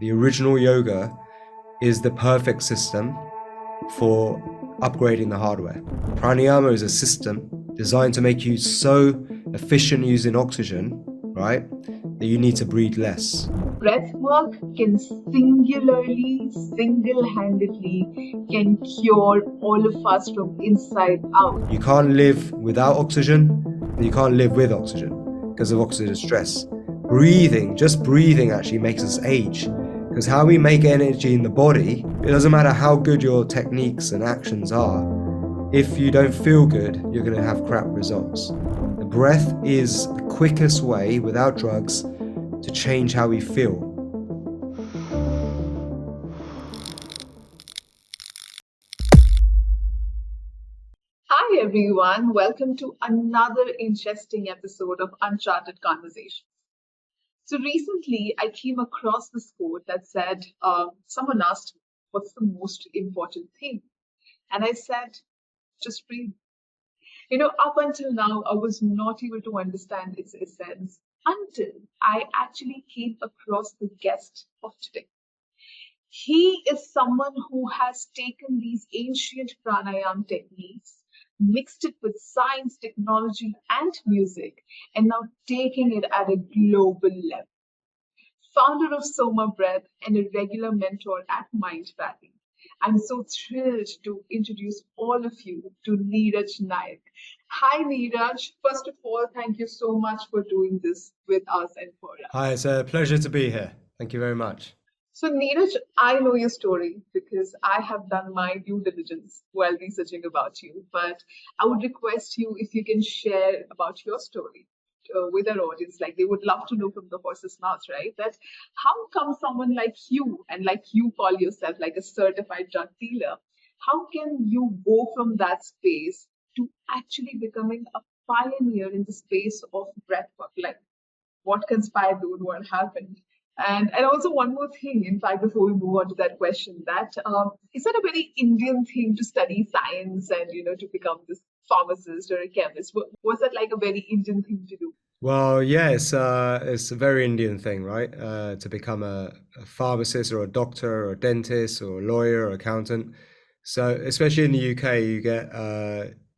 the original yoga is the perfect system for upgrading the hardware. Pranayama is a system designed to make you so efficient using oxygen, right, that you need to breathe less. Breathwork can single-handedly can cure all of us from inside out. You can't live without oxygen, and you can't live with oxygen because of oxygen stress. Just breathing actually makes us age. Because how we make energy in the body, it doesn't matter how good your techniques and actions are. If you don't feel good, you're going to have crap results. The breath is the quickest way, without drugs, to change how we feel. Hi everyone, welcome to another interesting episode of Uncharted Conversation. So recently I came across this quote that said, someone asked me, what's the most important thing? And I said, just breathe. Up until now, I was not able to understand its essence until I actually came across the guest of today. He is someone who has taken these ancient pranayama techniques, mixed it with science, technology, and music, and now taking it at a global level. Founder of Soma Breath and a regular mentor at Mind Valley. I'm so thrilled to introduce all of you to Niraj Naik. Hi, Neeraj. First of all, thank you so much for doing this with us and for us. Hi, it's a pleasure to be here. Thank you very much. So, Neeraj, I know your story because I have done my due diligence while researching about you. But I would request you if you can share about your story with our audience. Like they would love to know from the horse's mouth, right? That how come someone like you and like you call yourself like a certified drug dealer? How can you go from that space to actually becoming a pioneer in the space of breathwork? Like what conspired, dude, what happened? And also one more thing, in fact, before we move on to that question, that is that a very Indian thing to study science and to become this pharmacist or a chemist? Was that like a very Indian thing to do? Well, yeah, it's a very Indian thing, right? To become a pharmacist or a doctor or a dentist or a lawyer or accountant. So, especially in the UK, you get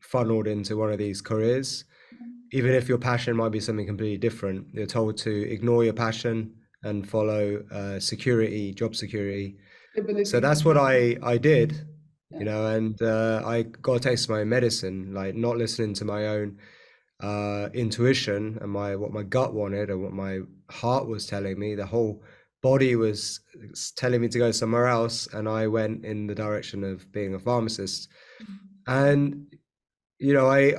funneled into one of these careers. Even if your passion might be something completely different, you're told to ignore your passion and follow job security. So Ability. that's what I did, Yeah. and I got a taste of my own medicine, like not listening to my own intuition and what my gut wanted and what my heart was telling me. The whole body was telling me to go somewhere else, and I went in the direction of being a pharmacist. And I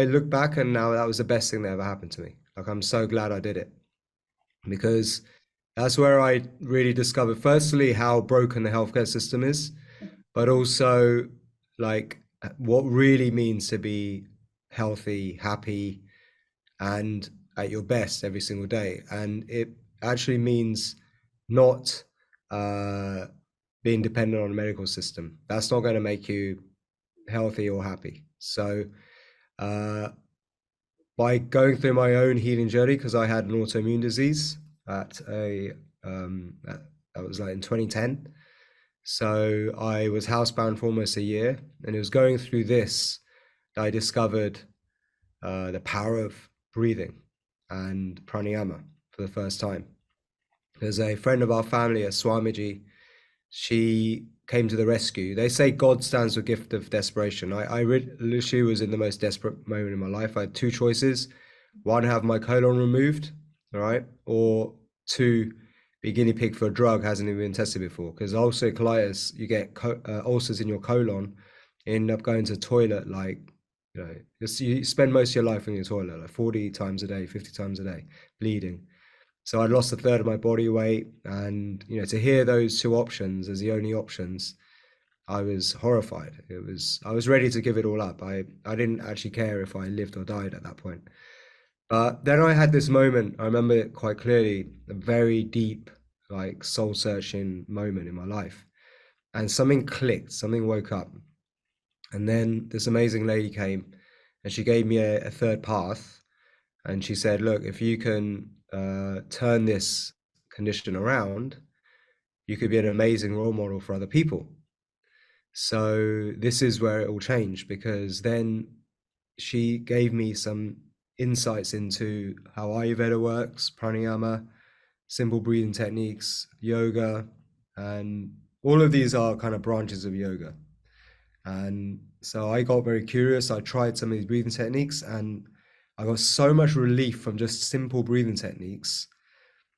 look back and now that was the best thing that ever happened to me. Like I'm so glad I did it because that's where I really discovered, firstly, how broken the healthcare system is, but also like what really means to be healthy, happy, and at your best every single day. And it actually means not uh, being dependent on a medical system. That's not going to make you healthy or happy. So, uh, by going through my own healing journey, because I had an autoimmune disease at a that was like in 2010. So I was housebound for almost a year, and it was going through this that I discovered the power of breathing and pranayama for the first time. There's a friend of our family, a Swamiji. She came to the rescue. They say God stands for gift of desperation. I literally was in the most desperate moment in my life. I had two choices: one, have my colon removed, all right, or two, be guinea pig for a drug hasn't even been tested before. Because ulcerative colitis, you get ulcers in your colon, you end up going to the toilet like you spend most of your life in your toilet like 40 times a day, 50 times a day, bleeding. So I'd lost a third of my body weight, and to hear those two options as the only options, I was horrified. I was ready to give it all up. I didn't actually care if I lived or died at that point. But then I had this moment, I remember it quite clearly, a very deep, like soul searching moment in my life. And something clicked, something woke up. And then this amazing lady came and she gave me a third path. And she said, look, if you can turn this condition around, you could be an amazing role model for other people. So this is where it all changed, because then she gave me some insights into how Ayurveda works, pranayama, simple breathing techniques, yoga, and all of these are kind of branches of yoga. And so I got very curious. I tried some of these breathing techniques, and I got so much relief from just simple breathing techniques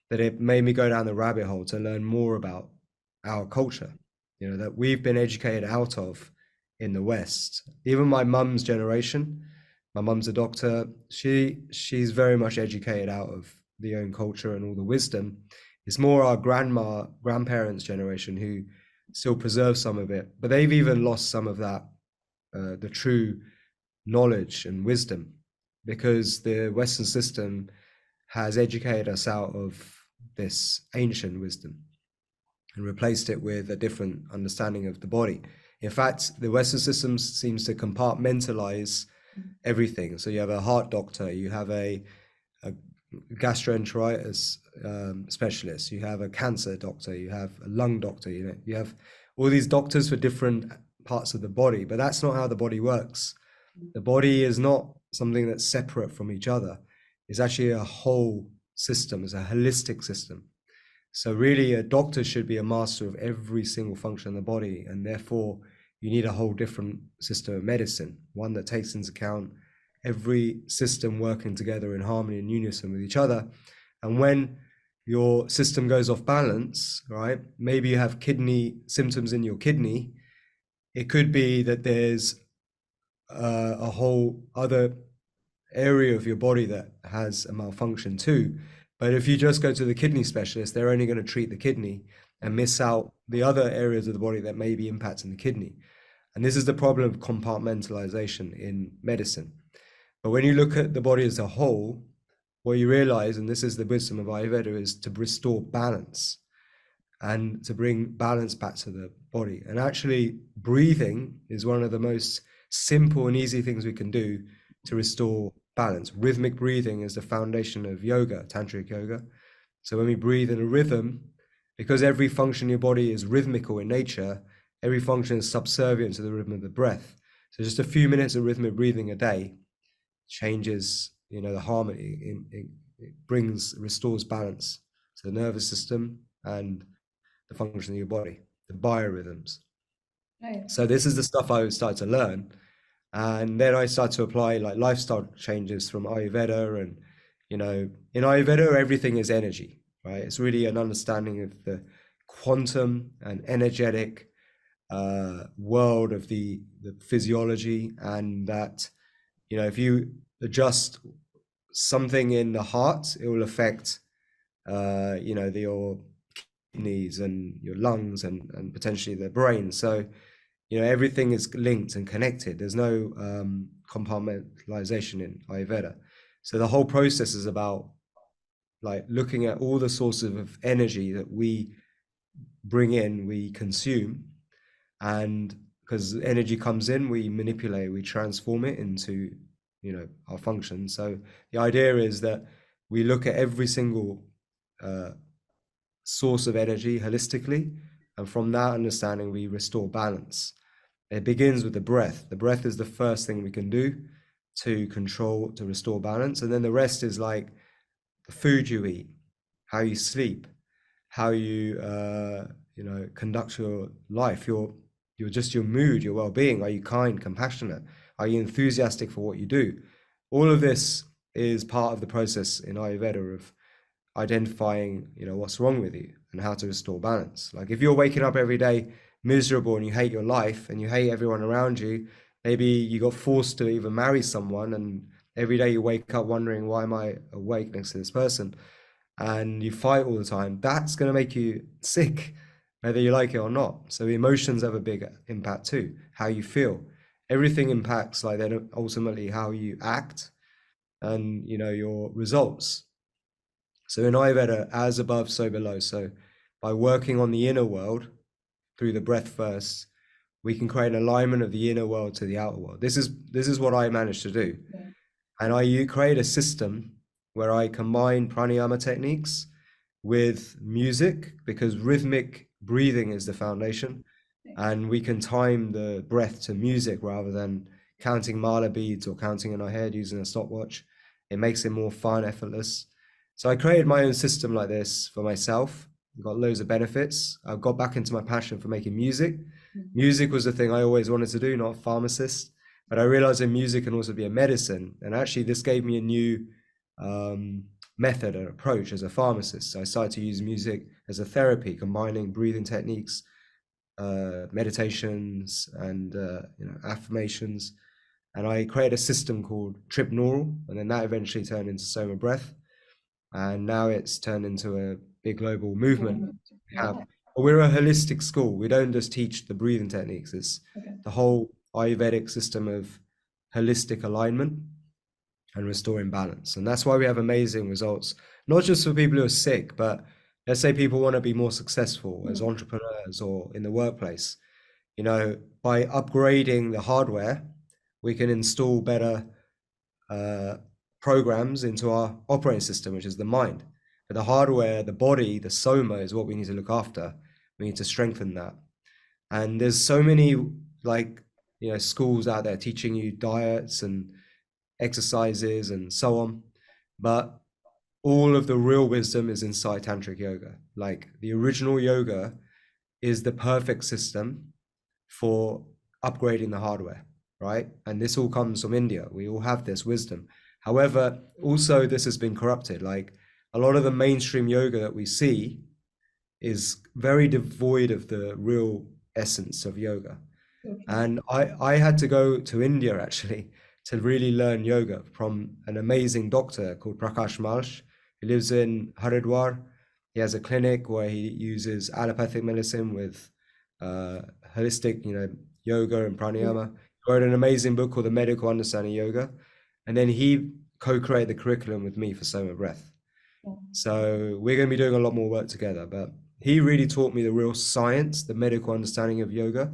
that it made me go down the rabbit hole to learn more about our culture, that we've been educated out of in the West. Even my mum's generation, my mum's a doctor, she's very much educated out of the own culture and all the wisdom. It's more our grandparents' generation who still preserve some of it, but they've even lost some of that, the true knowledge and wisdom, because the Western system has educated us out of this ancient wisdom and replaced it with a different understanding of the body. In fact, the Western system seems to compartmentalize everything. So you have a heart doctor, you have a gastroenteritis specialist, you have a cancer doctor, you have a lung doctor, you have all these doctors for different parts of the body, but that's not how the body works. The body is not something that's separate from each other. It's actually a whole system, it's a holistic system. So really a doctor should be a master of every single function of the body, and therefore you need a whole different system of medicine, one that takes into account every system working together in harmony and unison with each other. And when your system goes off balance, right, maybe you have kidney symptoms in your kidney, it could be that there's a whole other area of your body that has a malfunction too. But if you just go to the kidney specialist, they're only going to treat the kidney and miss out the other areas of the body that may be impacting the kidney. And this is the problem of compartmentalization in medicine. But when you look at the body as a whole, what you realize, and this is the wisdom of Ayurveda, is to restore balance and to bring balance back to the body. And actually, breathing is one of the most simple and easy things we can do to restore balance. Rhythmic breathing is the foundation of yoga, tantric yoga. So when we breathe in a rhythm, because every function in your body is rhythmical in nature, every function is subservient to the rhythm of the breath. So just a few minutes of rhythmic breathing a day changes, the harmony. It restores balance to the nervous system and the function of your body, the biorhythms. Right. So this is the stuff I started to learn. And then I started to apply like lifestyle changes from Ayurveda. And, in Ayurveda, everything is energy, right? It's really an understanding of the quantum and energetic world of the physiology. And that, if you adjust something in the heart, it will affect, your kidneys and your lungs and potentially the brain. So, everything is linked and connected. There's no compartmentalization in Ayurveda. So the whole process is about like looking at all the sources of energy that we bring in, we consume, and because energy comes in, we manipulate, we transform it into, our function. So the idea is that we look at every single source of energy holistically, and from that understanding, we restore balance. It begins with the breath. The breath is the first thing we can do to control, to restore balance. And then the rest is like the food you eat, how you sleep, how you, conduct your life, your mood, your well-being. Are you kind, compassionate? Are you enthusiastic for what you do? All of this is part of the process in Ayurveda of identifying, what's wrong with you and how to restore balance. Like if you're waking up every day miserable and you hate your life and you hate everyone around you, maybe you got forced to even marry someone and every day you wake up wondering, why am I awake next to this person? And you fight all the time, that's going to make you sick, whether you like it or not. So emotions have a big impact too, how you feel. Everything impacts like then ultimately how you act and, your results. So in Ayurveda, as above, so below. So by working on the inner world through the breath first, we can create an alignment of the inner world to the outer world. This is what I managed to do. Okay. And I create a system where I combine pranayama techniques with music, because rhythmic breathing is the foundation, and we can time the breath to music rather than counting mala beads or counting in our head using a stopwatch. It makes it more fun, effortless. So I created my own system like this for myself. Got loads of benefits. I got back into my passion for making music. Music was the thing I always wanted to do, not a pharmacist. But I realized that music can also be a medicine. And actually, this gave me a new method or approach as a pharmacist. So I started to use music as a therapy, combining breathing techniques, meditations, and affirmations. And I created a system called Trip Neural, and then that eventually turned into Soma Breath. And now it's turned into a big global movement. We're a holistic school. We don't just teach the breathing techniques. It's the whole Ayurvedic system of holistic alignment and restoring balance. And that's why we have amazing results, not just for people who are sick, but let's say people want to be more successful as entrepreneurs or in the workplace. By upgrading the hardware, we can install better programs into our operating system, which is the mind. But the hardware, the body, the soma is what we need to look after. We need to strengthen that. And there's so many schools out there teaching you diets and exercises and so on. But all of the real wisdom is inside tantric yoga. Like the original yoga is the perfect system for upgrading the hardware, right? And this all comes from India. We all have this wisdom. However, also this has been corrupted. Like a lot of the mainstream yoga that we see is very devoid of the real essence of yoga. And I had to go to India actually to really learn yoga from an amazing doctor called Prakash Malsh, who lives in Haridwar. He has a clinic where he uses allopathic medicine with holistic, yoga and pranayama. He wrote an amazing book called The Medical Understanding of Yoga. And then he co-created the curriculum with me for Soma Breath. So we're going to be doing a lot more work together. But he really taught me the real science, the medical understanding of yoga.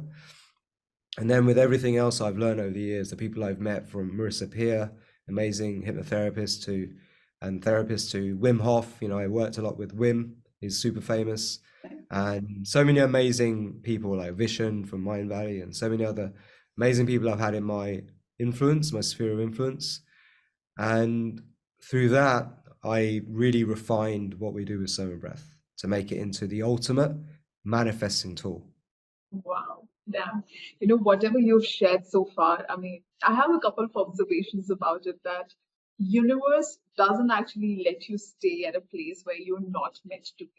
And then with everything else I've learned over the years, the people I've met from Marissa Peer, amazing hypnotherapist therapist to Wim Hof. I worked a lot with Wim. He's super famous. And so many amazing people like Vishen from Mind Valley and so many other amazing people I've had in my influence, my sphere of influence. And through that, I really refined what we do with Soma Breath to make it into the ultimate manifesting tool. Wow. Damn. Whatever you've shared so far, I mean, I have a couple of observations about it that universe doesn't actually let you stay at a place where you're not meant to be.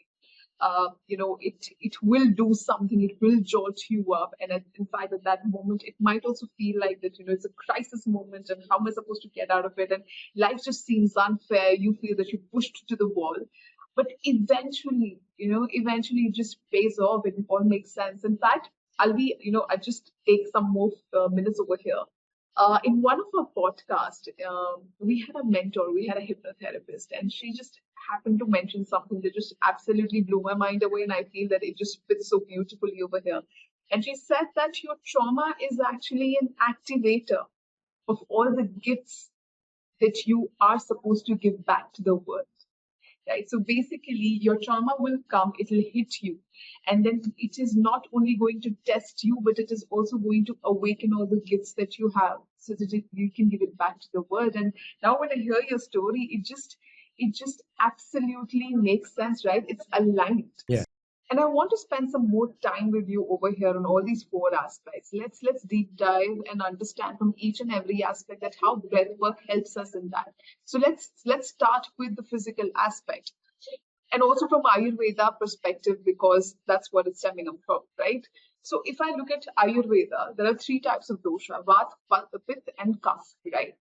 It will do something, it will jolt you up. And in fact, at that moment, it might also feel like that, it's a crisis moment and how am I supposed to get out of it? And life just seems unfair. You feel that you're pushed to the wall. But eventually, it just pays off. It all makes sense. In fact, I just take some more minutes over here. In one of our podcasts, we had a mentor, we had a hypnotherapist, and she just happened to mention something that just absolutely blew my mind away. And I feel that it just fits so beautifully over here. And she said that your trauma is actually an activator of all the gifts that you are supposed to give back to the world. Right? So basically, your trauma will come, it will hit you. And then it is not only going to test you, but it is also going to awaken all the gifts that you have so that you can give it back to the world. And now when I hear your story, it just absolutely makes sense, right? It's aligned. Yeah. And I want to spend some more time with you over here on all these four aspects. Let's deep dive and understand from each and every aspect that how breathwork helps us in that. So let's start with the physical aspect. And also from Ayurveda perspective, because that's what it's stemming from, right? So if I look at Ayurveda, there are three types of dosha: Vata, Pitta, and Kapha, right?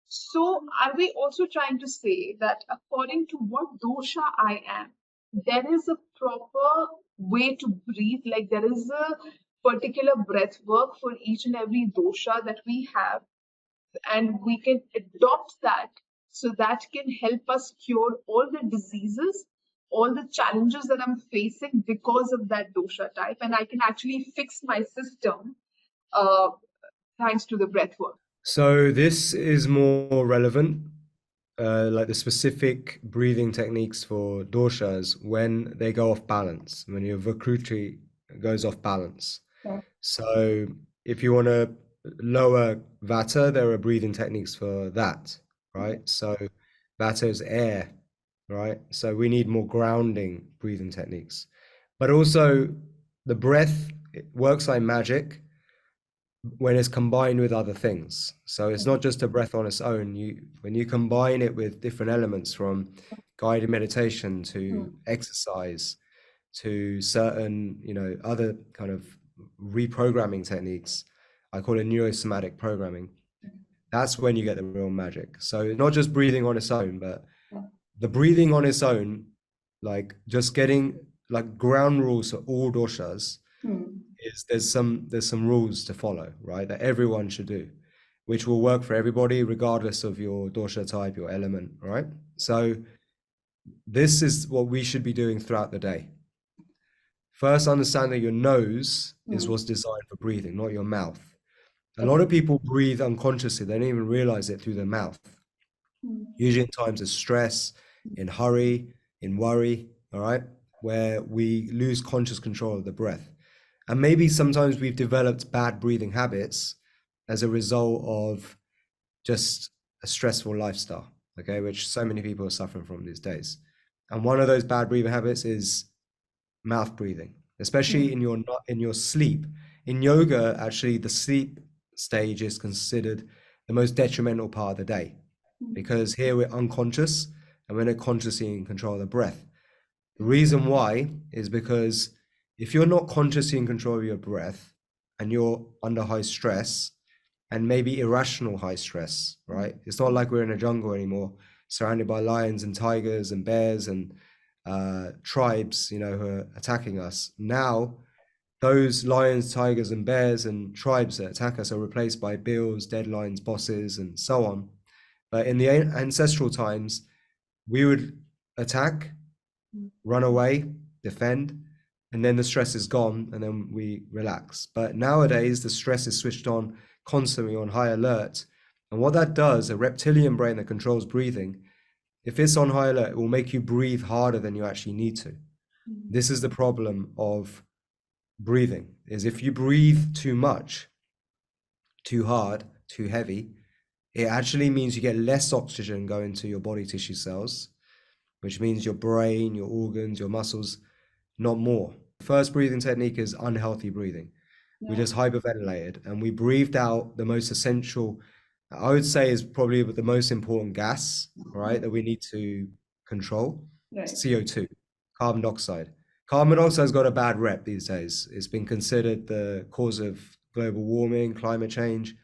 So are we also trying to say that according to what dosha I am, there is a proper way to breathe, like there is a particular breath work for each and every dosha that we have, and we can adopt that so that can help us cure all the diseases, all the challenges that I'm facing because of that dosha type, and I can actually fix my system thanks to the breath work. So this is more relevant like the specific breathing techniques for doshas when they go off balance, when your Vikruti goes off balance. Yeah. So if you want to lower vata, there are breathing techniques for that, right? So vata is air, right? So we need more grounding breathing techniques. But also the breath, it works like magic when it's combined with other things. So it's not just a breath on its own. When you combine it with different elements, from guided meditation to exercise to certain, other kind of reprogramming techniques, I call it neurosomatic programming. That's when you get the real magic. So not just breathing on its own, but the breathing on its own, like just getting like ground rules for all doshas, is there's some rules to follow, right? That everyone should do, which will work for everybody, regardless of your dosha type, your element, right? So this is what we should be doing throughout the day. First, understand that your nose is what's designed for breathing, not your mouth. A lot of people breathe unconsciously. They don't even realize it through their mouth. Usually in times of stress, in hurry, in worry, all right, where we lose conscious control of the breath. And maybe sometimes we've developed bad breathing habits as a result of just a stressful lifestyle, okay, which so many people are suffering from these days. And one of those bad breathing habits is mouth breathing, especially in your sleep. In yoga, actually, the sleep stage is considered the most detrimental part of the day, because here we're unconscious and we're not consciously in control of the breath. The reason why is because if you're not consciously in control of your breath and you're under high stress, and maybe irrational high stress, right? It's not like we're in a jungle anymore, surrounded by lions and tigers and bears and tribes, who are attacking us. Now, those lions, tigers, and bears and tribes that attack us are replaced by bills, deadlines, bosses, and so on. But in the ancestral times, we would attack, run away, defend, and then the stress is gone, and then we relax. But nowadays, the stress is switched on constantly, on high alert. And what that does, a reptilian brain that controls breathing, if it's on high alert, it will make you breathe harder than you actually need to. This is the problem of breathing, is if you breathe too much, too hard, too heavy, it actually means you get less oxygen going to your body tissue cells, which means your brain, your organs, your muscles, not more. The first breathing technique is unhealthy breathing. We just hyperventilated and we breathed out the most essential, I would say, is probably the most important gas, right, that we need to control. CO2, carbon dioxide. Carbon dioxide's got a bad rep these days. It's been considered the cause of global warming, climate change,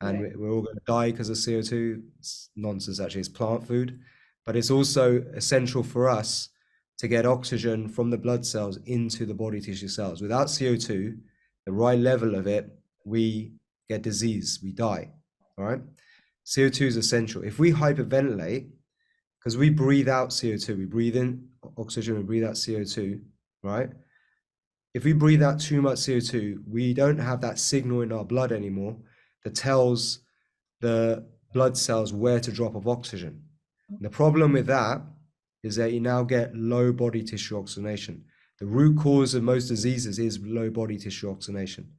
and we're all going to die because of CO2. It's nonsense, actually. It's plant food. But it's also essential for us to get oxygen from the blood cells into the body tissue cells. Without CO2, the right level of it, we get disease, we die, all right? CO2 is essential. If we hyperventilate, because we breathe out CO2, we breathe in oxygen, we breathe out CO2, right? If we breathe out too much CO2, we don't have that signal in our blood anymore that tells the blood cells where to drop off oxygen. And the problem with that is that you now get low body tissue oxygenation. The root cause of most diseases is low body tissue oxygenation,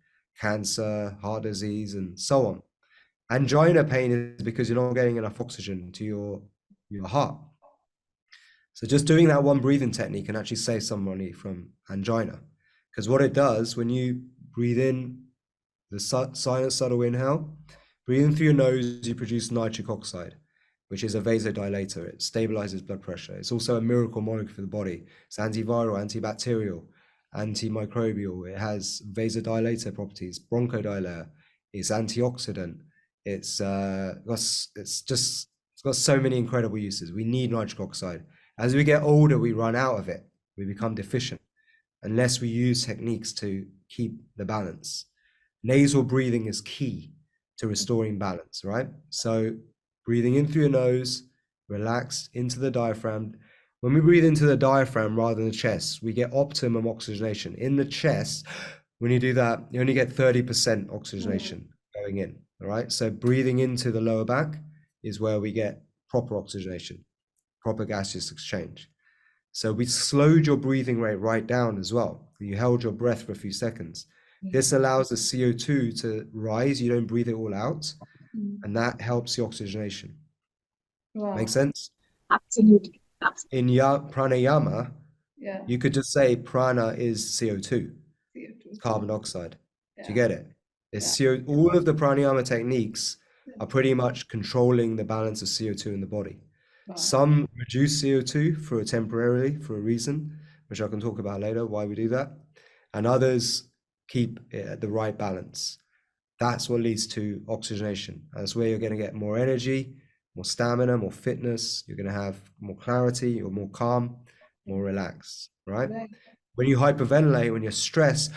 cancer, heart disease, and so on. Angina pain is because you're not getting enough oxygen to your heart. So just doing that one breathing technique can actually save somebody from angina. Because what it does, when you breathe in the silent, subtle inhale, breathing through your nose, you produce nitric oxide, which is a vasodilator. It stabilizes blood pressure. It's also a miracle molecule for the body. It's antiviral, antibacterial, antimicrobial. It has vasodilator properties, bronchodilator. It's antioxidant. It's got so many incredible uses. We need nitric oxide. As we get older, we run out of it. We become deficient unless we use techniques to keep the balance. Nasal breathing is key to restoring balance, right? So breathing in through your nose, relaxed into the diaphragm. When we breathe into the diaphragm rather than the chest, we get optimum oxygenation. In the chest, when you do that, you only get 30% oxygenation going in, all right? So breathing into the lower back is where we get proper oxygenation, proper gaseous exchange. So we slowed your breathing rate right down as well. You held your breath for a few seconds. This allows the CO2 to rise. You don't breathe it all out, and that helps the oxygenation. Make Wow. sense? Absolutely. In pranayama, Yeah. you could just say prana is CO2, CO2. carbon dioxide. Do you Yeah. get it? It's CO, all of the pranayama techniques are pretty much controlling the balance of CO2 in the body. Wow. Some reduce CO2 temporarily for a reason, which I can talk about later, why we do that. And others keep it at the right balance. That's what leads to oxygenation. That's where you're going to get more energy, more stamina, more fitness. You're going to have more clarity, you're more calm, more relaxed, right? When you hyperventilate, when you're stressed,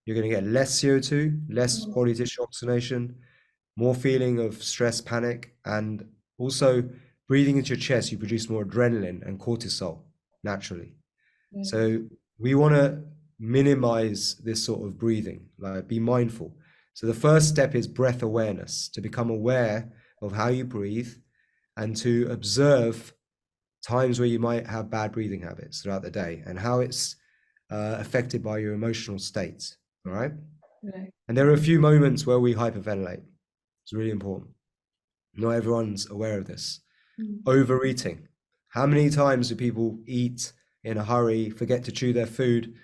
you're going to get less CO2, less body tissue oxygenation, more feeling of stress, panic, and also breathing into your chest, you produce more adrenaline and cortisol naturally. So we want to minimize this sort of breathing, like be mindful. So the first step is breath awareness, to become aware of how you breathe and to observe times where you might have bad breathing habits throughout the day and how it's affected by your emotional state. All right. And there are a few moments where we hyperventilate. It's really important. Not everyone's aware of this. Overeating. How many times do people eat in a hurry, forget to chew their food,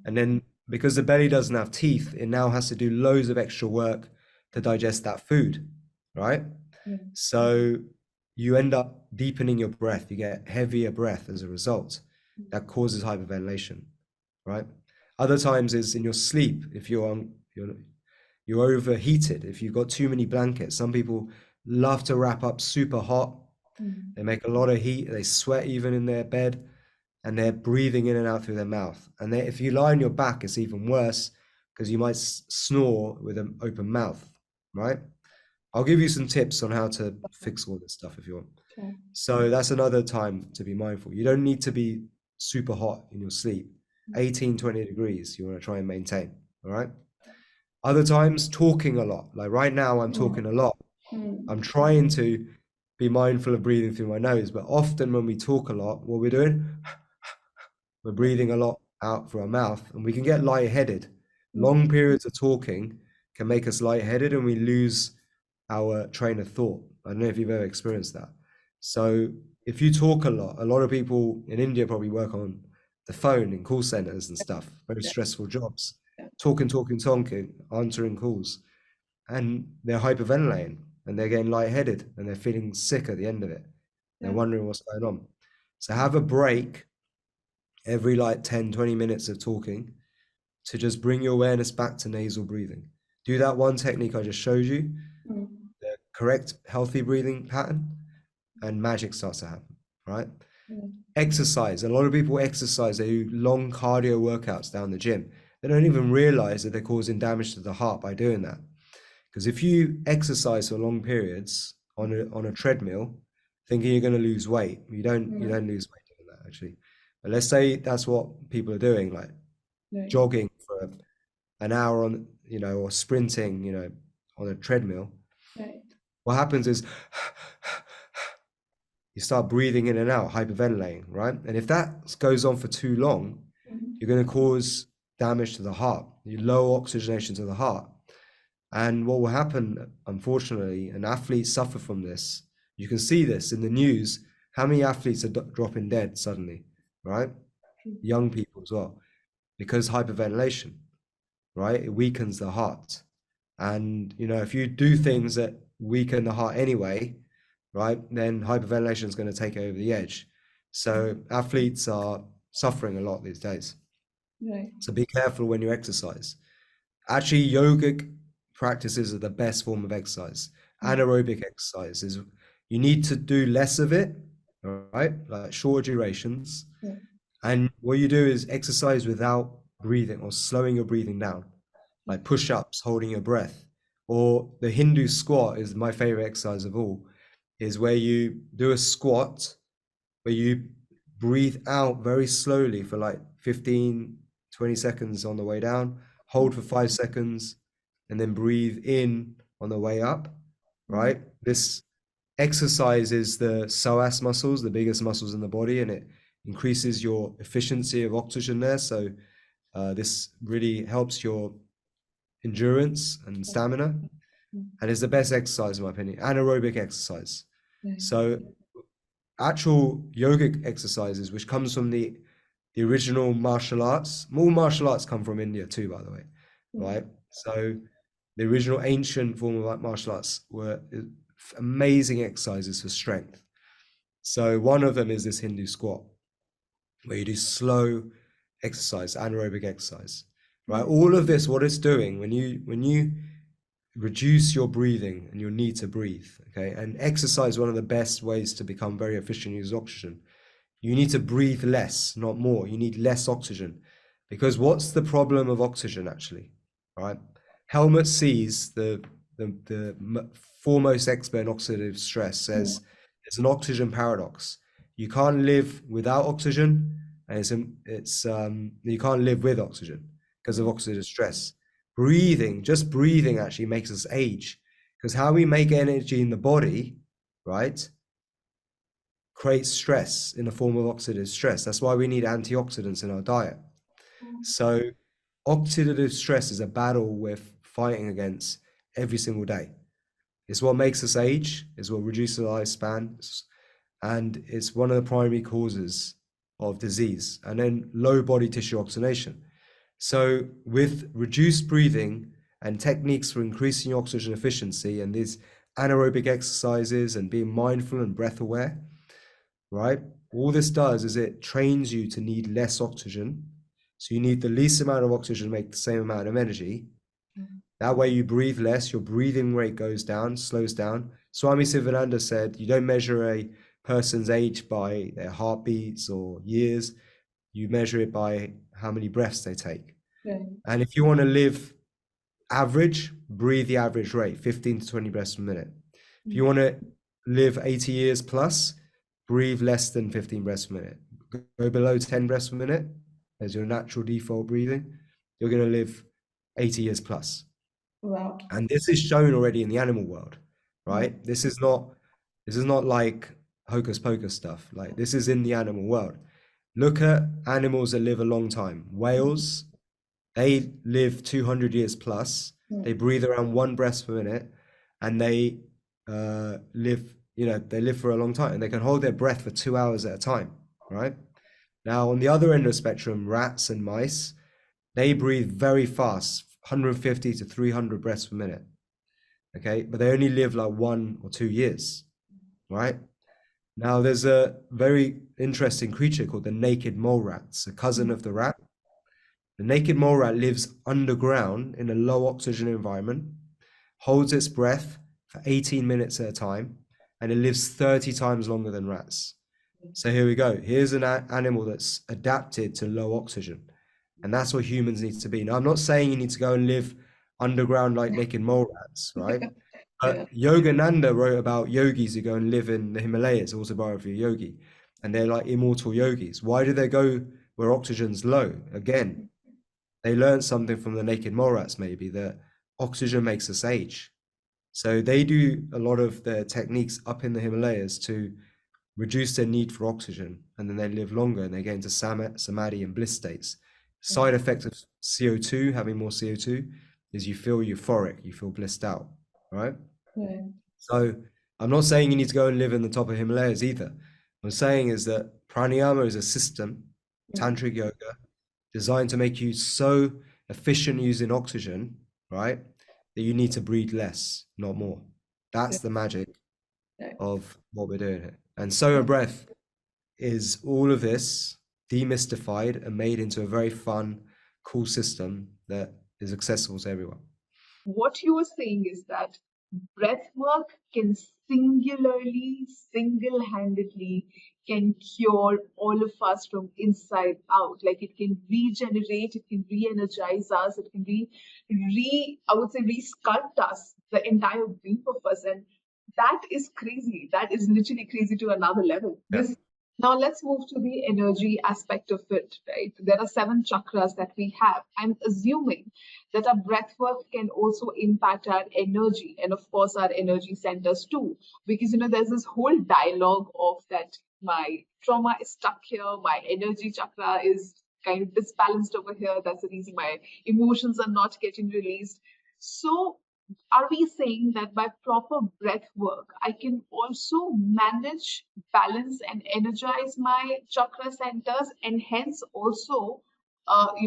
and then because the belly doesn't have teeth, it now has to do loads of extra work to digest that food, right? So you end up deepening your breath. You get heavier breath as a result. That causes hyperventilation, right? Other times is in your sleep. If you're overheated, if you've got too many blankets. Some people love to wrap up super hot. They make a lot of heat. They sweat even in their bed, and they're breathing in and out through their mouth. And if you lie on your back, it's even worse because you might snore with an open mouth, right? I'll give you some tips on how to fix all this stuff if you want. Sure. So that's another time to be mindful. You don't need to be super hot in your sleep. 18, 20 degrees, you want to try and maintain, all right? Other times, talking a lot. Like right now, I'm talking a lot. I'm trying to be mindful of breathing through my nose, but often when we talk a lot, what we're doing, we're breathing a lot out through our mouth, and we can get lightheaded. Long periods of talking can make us lightheaded, and we lose our train of thought. I don't know if you've ever experienced that. So if you talk a lot of people in India probably work on the phone in call centers and stuff, very stressful jobs, talking, answering calls, and they're hyperventilating and they're getting lightheaded and they're feeling sick at the end of it. They're wondering what's going on. So have a break every like 10, 20 minutes of talking to just bring your awareness back to nasal breathing. Do that one technique I just showed you, the correct healthy breathing pattern, and magic starts to happen, right? Exercise. A lot of people exercise, they do long cardio workouts down the gym. They don't even realize that they're causing damage to the heart by doing that. Because if you exercise for long periods on a treadmill, thinking you're going to lose weight, you don't lose weight doing that actually. But let's say that's what people are doing, like jogging for an hour on, or sprinting, on a treadmill. What happens is you start breathing in and out, hyperventilating, right? And if that goes on for too long, you're going to cause damage to the heart. You lower oxygenation to the heart. And what will happen, unfortunately, and athletes suffer from this. You can see this in the news. How many athletes are dropping dead suddenly, right? Young people as well, because hyperventilation, right? It weakens the heart. And, if you do things that weaken the heart anyway, right, then hyperventilation is going to take over the edge. So athletes are suffering a lot these days. So be careful when you exercise. Actually, yogic practices are the best form of exercise. Anaerobic exercise is, you need to do less of it, right? Like shorter durations. And what you do is exercise without breathing or slowing your breathing down, like push-ups, holding your breath. Or the Hindu squat is my favorite exercise of all, is where you do a squat where you breathe out very slowly for like 15, 20 seconds on the way down, hold for 5 seconds, and then breathe in on the way up, right? This exercises the psoas muscles, the biggest muscles in the body, and it increases your efficiency of oxygen there. So this really helps your endurance and stamina, and is the best exercise in my opinion, anaerobic exercise. So actual yogic exercises, which comes from the original martial arts. All martial arts come from India too, by the way, right? So the original ancient form of martial arts were amazing exercises for strength. So one of them is this Hindu squat, where you do slow exercise, anaerobic exercise, right? All of this, what it's doing when you reduce your breathing and your need to breathe, okay? And exercise, one of the best ways to become very efficient, use oxygen. You need to breathe less, not more. You need less oxygen. Because what's the problem of oxygen actually, right? Helmut sees the foremost expert in oxidative stress says it's an oxygen paradox. You can't live without oxygen, and you can't live with oxygen because of oxidative stress. Breathing, just breathing actually makes us age, because how we make energy in the body, right, creates stress in the form of oxidative stress. That's why we need antioxidants in our diet. So oxidative stress is a battle we're fighting against every single day. It's what makes us age, it's what reduces our lifespan, and it's one of the primary causes of disease. And then low body tissue oxygenation. So with reduced breathing and techniques for increasing oxygen efficiency and these anaerobic exercises and being mindful and breath aware, right? All this does is it trains you to need less oxygen. So you need the least amount of oxygen to make the same amount of energy. That way you breathe less, your breathing rate goes down, slows down. Swami Sivananda said, you don't measure a person's age by their heartbeats or years. You measure it by how many breaths they take. And if you want to live average, breathe the average rate, 15 to 20 breaths per minute. If you want to live 80 years plus, breathe less than 15 breaths per minute. Go below 10 breaths per minute as your natural default breathing, you're going to live 80 years plus. Wow. And this is shown already in the animal world, right? This is not like hocus pocus stuff. Like, this is in the animal world. Look at animals that live a long time. Whales, they live 200 years plus. They breathe around 1 breath per minute, and they live, they live for a long time, and they can hold their breath for 2 hours at a time, right? Now, on the other end of the spectrum, rats and mice, they breathe very fast, 150 to 300 breaths per minute, okay? But they only live like 1 or 2 years, right? Now, there's a very interesting creature called the naked mole rat. It's a cousin of the rat. The naked mole rat lives underground in a low oxygen environment, holds its breath for 18 minutes at a time, and it lives 30 times longer than rats. So here we go. Here's an animal that's adapted to low oxygen. And that's what humans need to be. Now, I'm not saying you need to go and live underground like naked mole rats, right? But Yogananda wrote about yogis who go and live in the Himalayas, autobiography of Yogi, and they're like immortal yogis. Why do they go where oxygen's low? Again, they learned something from the naked mole rats, maybe, that oxygen makes us age. So they do a lot of their techniques up in the Himalayas to reduce their need for oxygen, and then they live longer and they get into samadhi and bliss states. Side effect of CO2, having more CO2, is you feel euphoric, you feel blissed out, right? So I'm not saying you need to go and live in the top of Himalayas either. What I'm saying is that pranayama is a system, tantric yoga, designed to make you so efficient using oxygen, right, that you need to breathe less, not more. That's the magic of what we're doing here. And Soma Breath is all of this demystified and made into a very fun, cool system that is accessible to everyone. What you were saying is that breathwork can single-handedly can cure all of us from inside out. Like, it can regenerate, it can re-energize us, it can I would say resculpt us, the entire being of us. And that is crazy. That is literally crazy to another level. Yeah. Now let's move to the energy aspect of it, right? There are 7 chakras that we have. I'm assuming that our breath work can also impact our energy and of course our energy centers too. Because there's this whole dialogue of that my trauma is stuck here, my energy chakra is kind of disbalanced over here. That's the reason my emotions are not getting released. So are we saying that by proper breath work, I can also manage, balance, and energize my chakra centers, and hence also,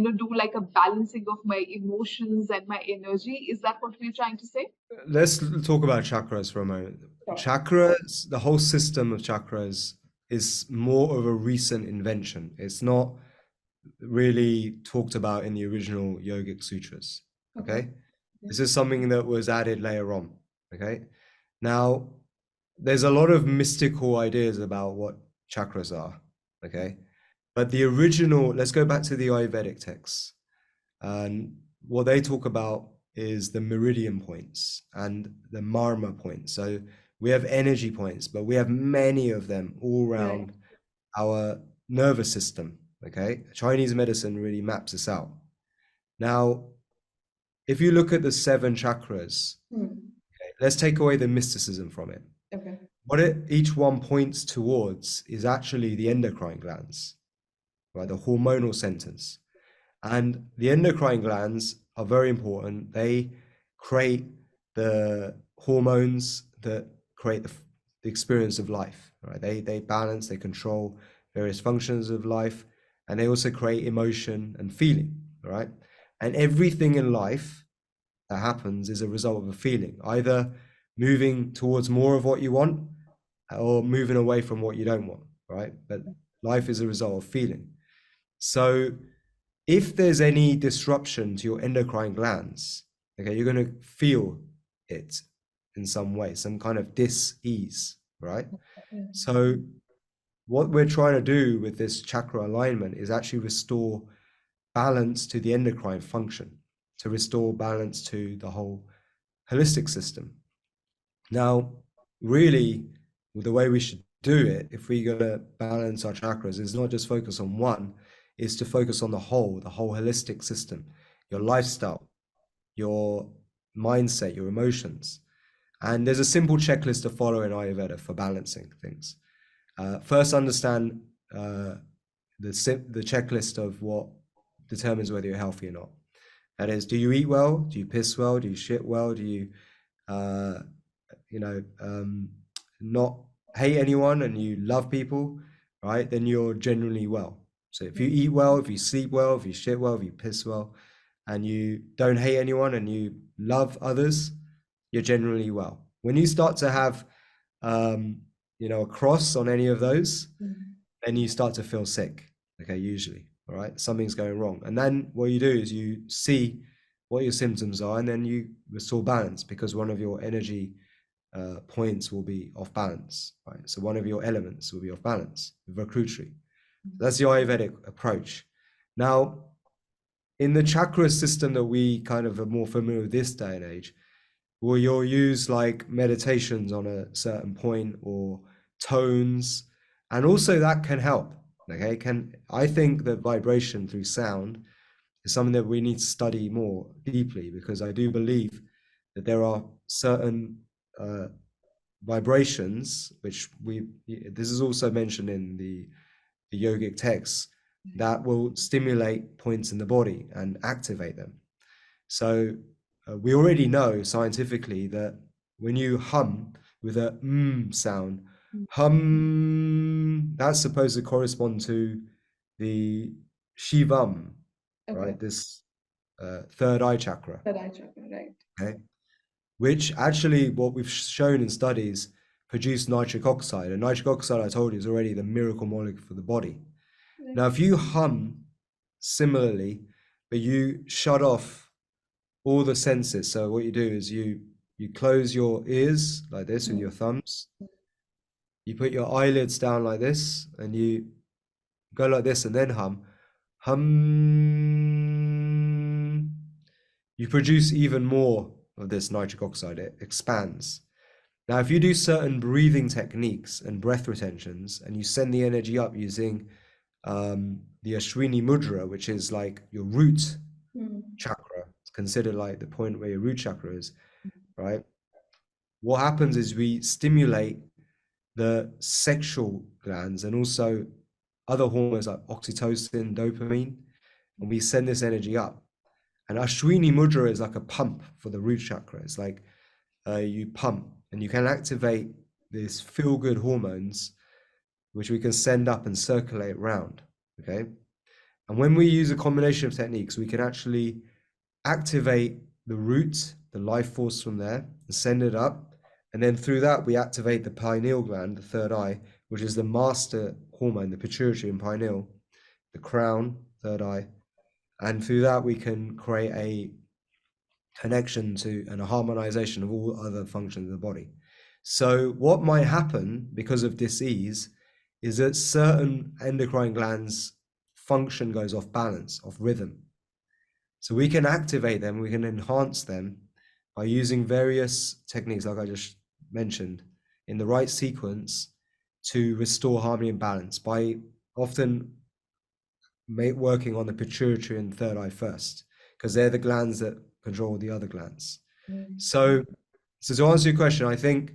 do like a balancing of my emotions and my energy? Is that what we're trying to say? Let's talk about chakras for a moment. Sure. Chakras, the whole system of chakras is more of a recent invention. It's not really talked about in the original yogic sutras. Okay. This is something that was added later on. Okay. Now, there's a lot of mystical ideas about what chakras are. Okay. But the original, let's go back to the Ayurvedic texts. And what they talk about is the meridian points and the marma points. So we have energy points, but we have many of them all around our nervous system. Okay. Chinese medicine really maps this out. Now, if you look at the 7 chakras, okay, let's take away the mysticism from it. Okay. What each one points towards is actually the endocrine glands, right? The hormonal centers. And the endocrine glands are very important. They create the hormones that create the experience of life, right? They balance, they control various functions of life, and they also create emotion and feeling, right? And everything in life that happens is a result of a feeling, either moving towards more of what you want or moving away from what you don't want, right? But life is a result of feeling. So if there's any disruption to your endocrine glands, okay, you're going to feel it in some way, some kind of dis-ease, right? So what we're trying to do with this chakra alignment is actually restore balance to the endocrine function, to restore balance to the whole holistic system. Now, really, the way we should do it, if we're going to balance our chakras, is not just focus on one, is to focus on the whole holistic system, your lifestyle, your mindset, your emotions. And there's a simple checklist to follow in Ayurveda for balancing things. First, understand the checklist of what determines whether you're healthy or not. That is, do you eat well? Do you piss well? Do you shit well? Do you, not hate anyone and you love people, right? Then you're generally well. So if you eat well, if you sleep well, if you shit well, if you piss well, and you don't hate anyone and you love others, you're generally well. When you start to have, a cross on any of those, then you start to feel sick. Okay, usually, all right, something's going wrong. And then what you do is you see what your symptoms are, and then you restore balance because one of your energy points will be off balance, right? So one of your elements will be off balance, Vakrutri. That's the Ayurvedic approach. Now, in the chakra system that we kind of are more familiar with this day and age, well, you'll use like meditations on a certain point or tones, and also that can help. Okay, I think that vibration through sound is something that we need to study more deeply because I do believe that there are certain vibrations which this is also mentioned in the yogic texts that will stimulate points in the body and activate them. So we already know scientifically that when you hum with a sound, hum, that's supposed to correspond to the Shivam, right? This third eye chakra. Third eye chakra, right? Okay. Which actually, what we've shown in studies, produce nitric oxide. And nitric oxide, I told you, is already the miracle molecule for the body. Right. Now, if you hum similarly, but you shut off all the senses. So what you do is you close your ears like this with your thumbs. You put your eyelids down like this, and you go like this, and then hum. You produce even more of this nitric oxide. It expands. Now, if you do certain breathing techniques and breath retentions, and you send the energy up using the Ashwini Mudra, which is like your root chakra, it's considered like the point where your root chakra is, right? What happens is we stimulate the sexual glands and also other hormones like oxytocin, dopamine, and we send this energy up. And Ashwini Mudra is like a pump for the root chakra. It's like you pump and you can activate these feel-good hormones, which we can send up and circulate around, okay? And when we use a combination of techniques, we can actually activate the root, the life force from there, and send it up. And then through that, we activate the pineal gland, the third eye, which is the master hormone, the pituitary and pineal, the crown, third eye. And through that, we can create a connection to and a harmonization of all other functions of the body. So what might happen because of dis-ease is that certain endocrine glands function goes off balance, off rhythm. So we can activate them, we can enhance them by using various techniques like I just mentioned in the right sequence to restore harmony and balance by often working on the pituitary and third eye first, because they're the glands that control the other glands. So to answer your question, I think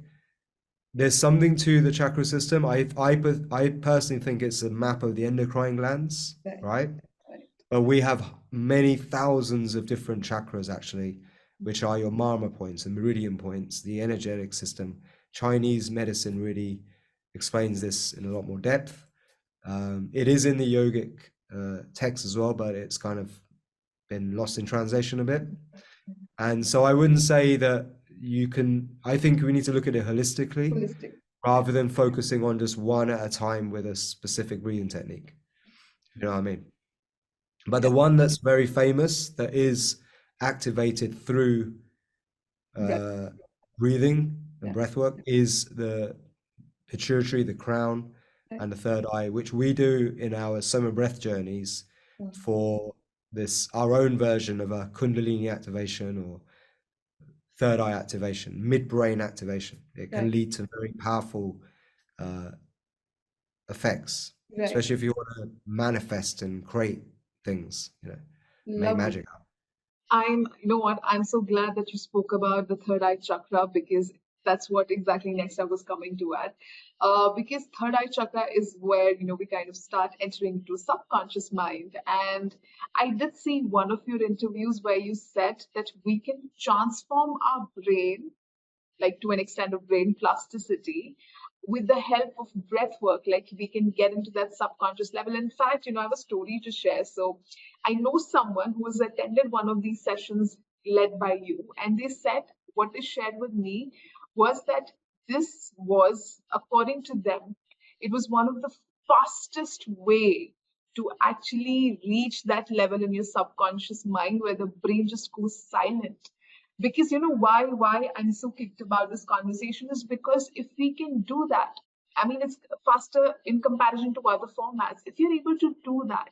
there's something to the chakra system. I personally think it's a map of the endocrine glands, right? But we have many thousands of different chakras actually, which are your marma points and meridian points, the energetic system. Chinese medicine really explains this in a lot more depth. It is in the yogic text as well, but it's kind of been lost in translation a bit. And so I wouldn't say that you can, I think we need to look at it holistically rather than focusing on just one at a time with a specific breathing technique. You know what I mean? But the one that's very famous that is activated through breathing and breath work is the pituitary, the crown, and the third eye, which we do in our Soma Breath journeys for this, our own version of a Kundalini activation or third eye activation, midbrain activation. It can lead to very powerful effects, especially if you want to manifest and create things, you know, make magic. You know what? I'm so glad that you spoke about the third eye chakra because that's what exactly next I was coming to at. Because third eye chakra is where, you know, we kind of start entering into subconscious mind. And I did see one of your interviews where you said that we can transform our brain, like to an extent of brain plasticity, with the help of breath work. Like we can get into that subconscious level. In fact, you know, I have a story to share. So I know someone who has attended one of these sessions led by you, and they said what they shared with me was that this was, according to them, it was one of the fastest way to actually reach that level in your subconscious mind where the brain just goes silent. Because you know why I'm so kicked about this conversation is because if we can do that, I mean it's faster in comparison to other formats. If you're able to do that,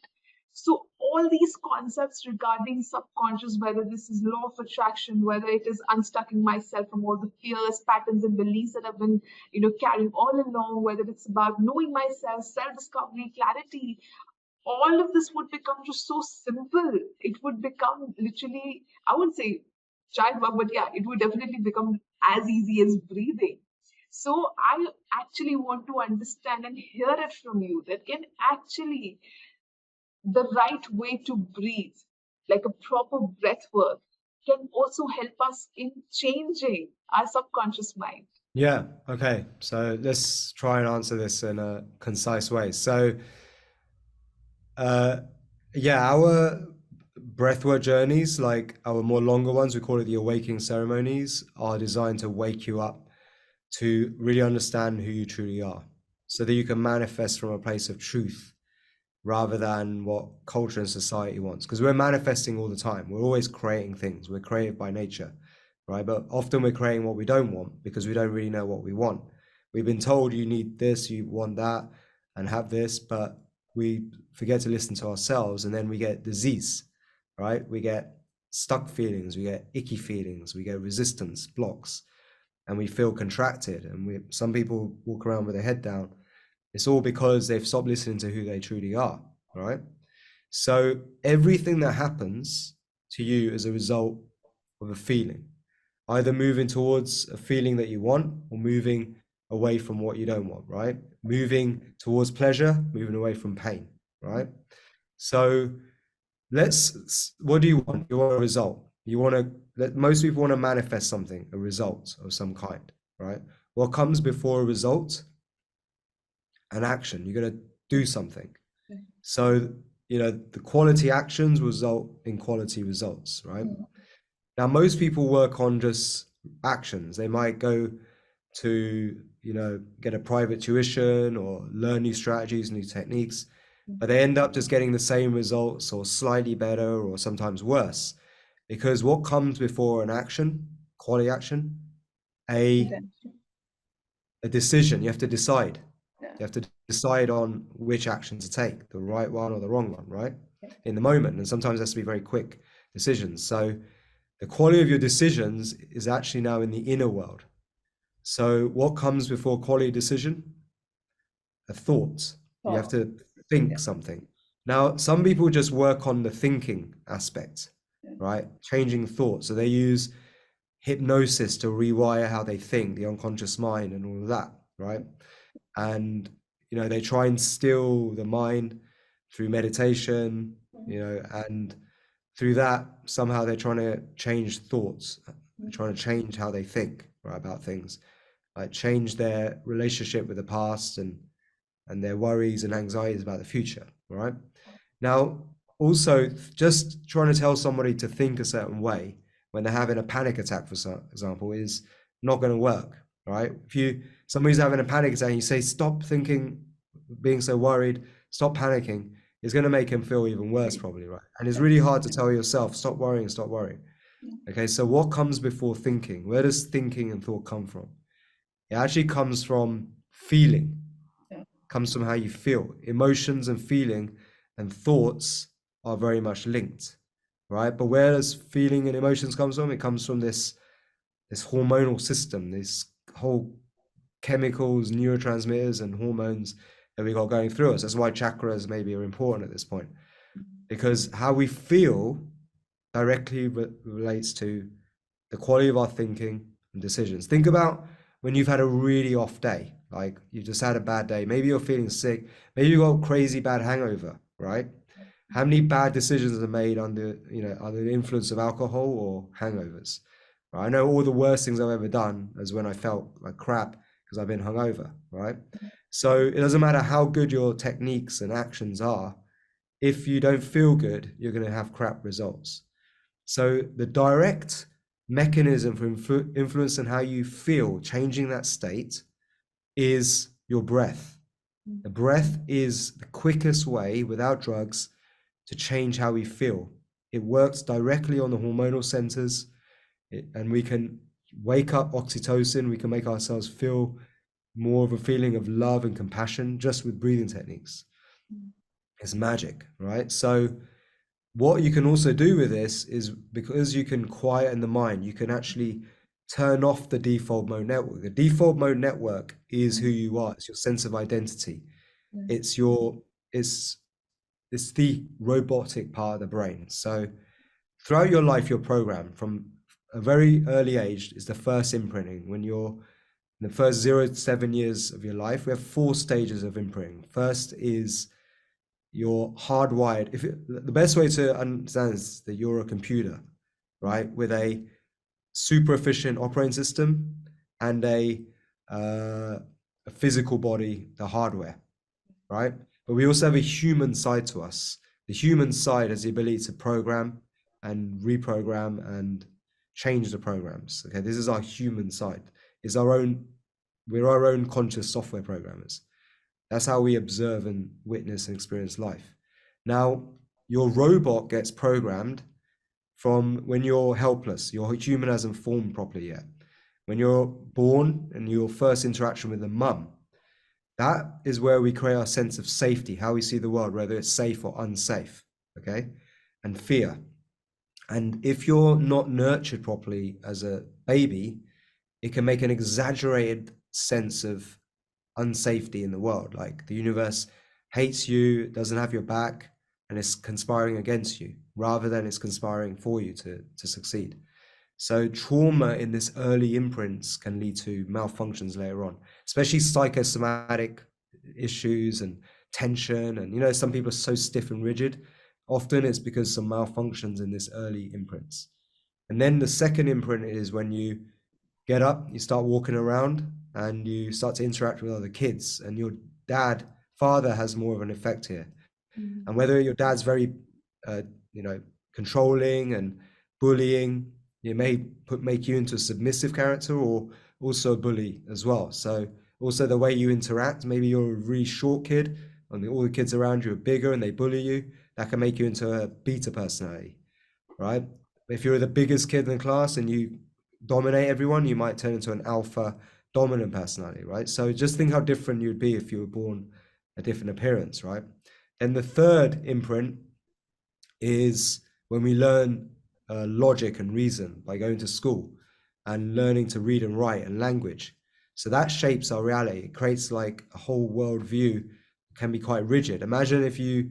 so all these concepts regarding subconscious, whether this is law of attraction, whether it is unstucking myself from all the fears, patterns, and beliefs that I've been, you know, carrying all along, whether it's about knowing myself, self-discovery, clarity, all of this would become just so simple. It would become literally, I wouldn't say child work, but yeah, it would definitely become as easy as breathing. So I actually want to understand and hear it from you that can actually the right way to breathe, like a proper breath work, can also help us in changing our subconscious mind. Yeah, okay. So let's try and answer this in a concise way. So, yeah, our breathwork journeys, like our more longer ones, we call it the awakening ceremonies, are designed to wake you up to really understand who you truly are so that you can manifest from a place of truth rather than what culture and society wants. Because we're manifesting all the time. We're always creating things. We're creative by nature, right? But often we're creating what we don't want because we don't really know what we want. We've been told you need this, you want that, and have this, but we forget to listen to ourselves, and then we get disease, right? We get stuck feelings, we get icky feelings, we get resistance, blocks. and we feel contracted, and some people walk around with their head down, it's all because they've stopped listening to who they truly are, right? So everything that happens to you as a result of a feeling, either moving towards a feeling that you want or moving away from what you don't want, right? Moving towards pleasure, moving away from pain, right? So what do you want? You want a result. Most people want to manifest something, a result of some kind, right? What comes before a result? An action. You're going to do something. So, the quality actions result in quality results, right? Now, most people work on just actions. They might go to, get a private tuition or learn new strategies, new techniques, but they end up just getting the same results or slightly better or sometimes worse. Because what comes before an action, quality action, a decision. You have to decide. You have to decide on which action to take, the right one or the wrong one, right? In the moment. And sometimes it has to be very quick decisions. So the quality of your decisions is actually now in the inner world. So what comes before quality decision? A thought. You have to think something. Now, some people just work on the thinking aspect, right? Changing thoughts. So they use hypnosis to rewire how they think, the unconscious mind and all of that, right? And, they try and still the mind through meditation, and through that, somehow they're trying to change thoughts. They're trying to change how they think, right, about things, like change their relationship with the past and their worries and anxieties about the future, right? Now, also, just trying to tell somebody to think a certain way when they're having a panic attack, for example, is not going to work, right? If somebody's having a panic attack and you say, stop thinking, being so worried, stop panicking, it's going to make him feel even worse, probably, right? And it's really hard to tell yourself, stop worrying, stop worrying. Okay, so what comes before thinking? Where does thinking and thought come from? It actually comes from feeling, comes from how you feel. Emotions and feeling and thoughts are very much linked, right? But where does feeling and emotions comes from? It comes from this hormonal system, this whole chemicals, neurotransmitters and hormones that we got going through us. That's why chakras maybe are important at this point, because how we feel directly relates to the quality of our thinking and decisions. Think about when you've had a really off day, like you just had a bad day, maybe you're feeling sick, maybe you got a crazy bad hangover, right? How many bad decisions are made under the influence of alcohol or hangovers? Right? I know all the worst things I've ever done is when I felt like crap because I've been hungover, right? So it doesn't matter how good your techniques and actions are, if you don't feel good, you're going to have crap results. So the direct mechanism for influencing how you feel, changing that state, is your breath. The breath is the quickest way, without drugs, to change how we feel. It works directly on the hormonal centers, and we can wake up oxytocin. We can make ourselves feel more of a feeling of love and compassion just with breathing techniques. It's magic, right? So what you can also do with this is, because you can quieten the mind, you can actually turn off the default mode network. The default mode network is who you are. It's your sense of identity. It's the robotic part of the brain. So throughout your life, you're programmed from a very early age. Is the first imprinting. When you're in the first 0 to 7 years of your life, we have 4 stages of imprinting. First is you're hardwired. The best way to understand is that you're a computer, right, with a super efficient operating system and a physical body, the hardware, right? But we also have a human side to us. The human side has the ability to program and reprogram and change the programs. Okay, this is our human side. We're our own conscious software programmers. That's how we observe and witness and experience life. Now, your robot gets programmed from when you're helpless. Your human hasn't formed properly yet. When you're born and your first interaction with a mum, that is where we create our sense of safety, how we see the world, whether it's safe or unsafe, okay? And fear. And if you're not nurtured properly as a baby, it can make an exaggerated sense of unsafety in the world. Like the universe hates you, doesn't have your back, and is conspiring against you rather than it's conspiring for you to succeed. So trauma in this early imprints can lead to malfunctions later on, especially psychosomatic issues and tension. And some people are so stiff and rigid. Often it's because some malfunctions in this early imprints. And then the second imprint is when you get up, you start walking around, and you start to interact with other kids, and your father has more of an effect here. And whether your dad's very, uh, controlling and bullying, it may make you into a submissive character, or also a bully as well. So also the way you interact, maybe you're a really short kid, and all the kids around you are bigger and they bully you. That can make you into a beta personality, right? If you're the biggest kid in the class and you dominate everyone, you might turn into an alpha dominant personality, right? So just think how different you'd be if you were born a different appearance, right? Then the third imprint is when we learn logic and reason by going to school and learning to read and write and language. So that shapes our reality. It creates like a whole worldview, can be quite rigid. Imagine if you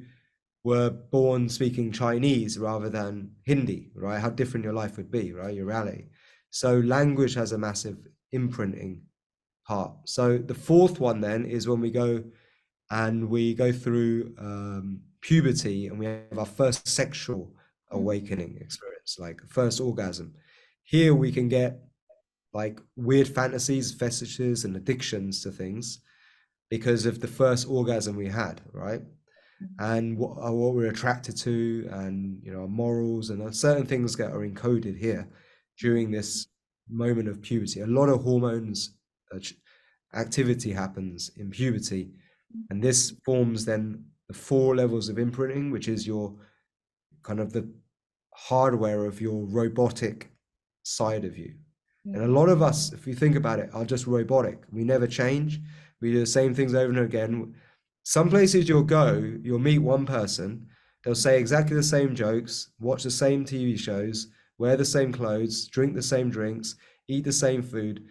were born speaking Chinese rather than Hindi, right? How different your life would be, right? Your reality. So language has a massive imprinting part. So the fourth one then is when we go through puberty, and we have our first sexual awakening experience, like first orgasm. Here we can get like weird fantasies, fetishes, and addictions to things because of the first orgasm we had, right? And what we're attracted to, and our morals, and certain things that are encoded here during this moment of puberty. A lot of hormones activity happens in puberty, and this forms then the 4 levels of imprinting, which is your kind of the hardware of your robotic side of you. And a lot of us, if you think about it, are just robotic. We never change. We do the same things over and again. Some places you'll go, you'll meet one person, they'll say exactly the same jokes, watch the same TV shows, wear the same clothes, drink the same drinks, eat the same food.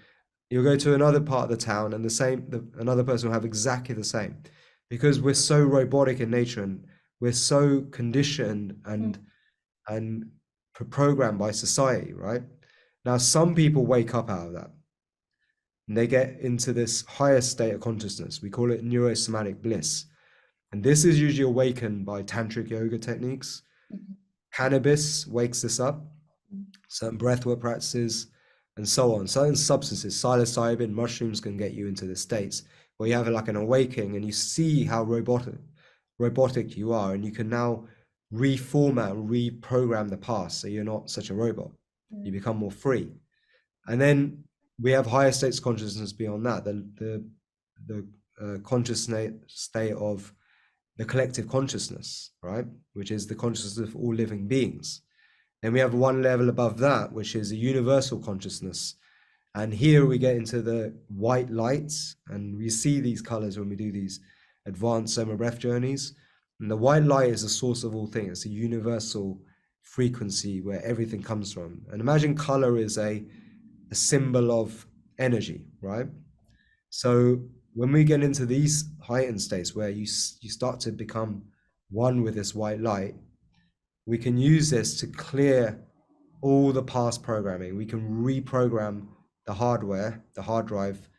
You'll go to another part of the town, and another person will have exactly the same, because we're so robotic in nature, and we're so conditioned and programmed by society, right? Now, some people wake up out of that and they get into this higher state of consciousness. We call it neurosomatic bliss. And this is usually awakened by tantric yoga techniques. Cannabis wakes this up, certain breathwork practices, and so on. Certain substances, psilocybin, mushrooms, can get you into the states where you have like an awakening, and you see how robotic you are, and you can now reformat and reprogram the past, so you're not such a robot. You become more free. And then we have higher states of consciousness beyond that, the conscious state of the collective consciousness, right? Which is the consciousness of all living beings. Then we have one level above that, which is a universal consciousness. And here we get into the white lights, and we see these colors when we do these advanced Soma Breath journeys. And the white light is the source of all things. It's a universal frequency where everything comes from. And imagine color is a symbol of energy, right? So when we get into these heightened states where you start to become one with this white light, we can use this to clear all the past programming. We can reprogram the hardware, the hard drive,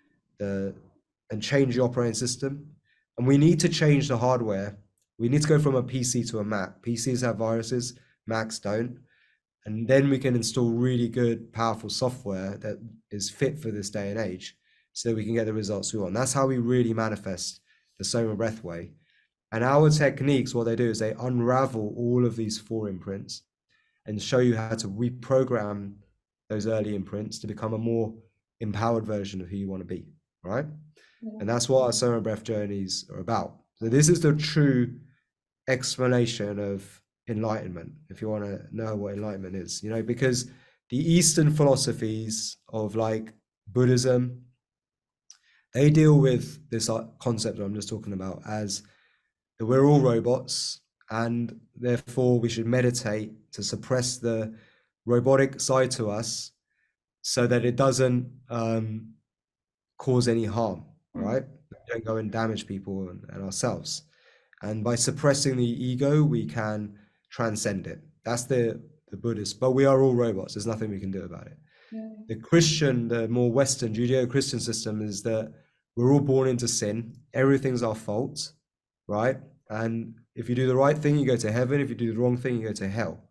and change the operating system. And we need to change the hardware. We need to go from a PC to a Mac. PCs have viruses, Macs don't. And then we can install really good, powerful software that is fit for this day and age, so we can get the results we want. That's how we really manifest the Soma Breath way. And our techniques, what they do is they unravel all of these 4 imprints and show you how to reprogram those early imprints to become a more empowered version of who you want to be, right? And that's what our Soma Breath journeys are about. So this is the true explanation of enlightenment, if you want to know what enlightenment is, because the Eastern philosophies of like Buddhism, they deal with this concept that I'm just talking about as that we're all robots, and therefore we should meditate to suppress the robotic side to us so that it doesn't cause any harm, right? We don't go and damage people and ourselves. And by suppressing the ego, we can transcend it. That's the Buddhist, but we are all robots. There's nothing we can do about it. The Christian, the more Western Judeo-Christian system is that we're all born into sin. Everything's our fault, right? And if you do the right thing, you go to heaven. If you do the wrong thing, you go to hell,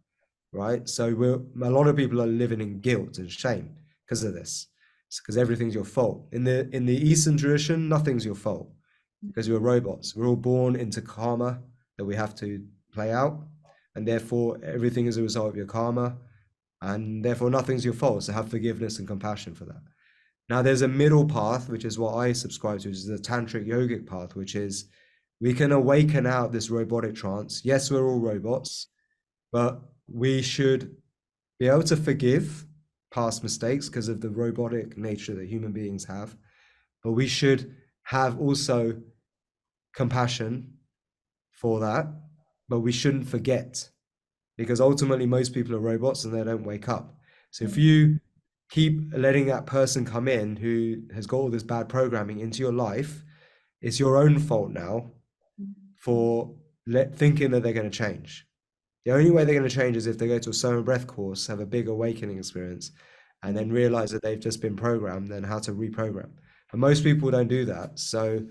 right? So a lot of people are living in guilt and shame because of this. It's because everything's your fault. In the Eastern tradition, nothing's your fault because we're robots. We're all born into karma that we have to play out, and therefore everything is a result of your karma, and therefore nothing's your fault. So have forgiveness and compassion for that. Now there's a middle path, which is what I subscribe to, which is the tantric yogic path, which is we can awaken out this robotic trance. Yes, we're all robots, but we should be able to forgive past mistakes because of the robotic nature that human beings have. But we should have also compassion for that, but we shouldn't forget, because ultimately most people are robots and they don't wake up. So if you keep letting that person come in who has got all this bad programming into your life, it's your own fault now for thinking that they're going to change. The only way they're going to change is if they go to a Soma Breath course, have a big awakening experience, and then realize that they've just been programmed and how to reprogram. And most people don't do that. So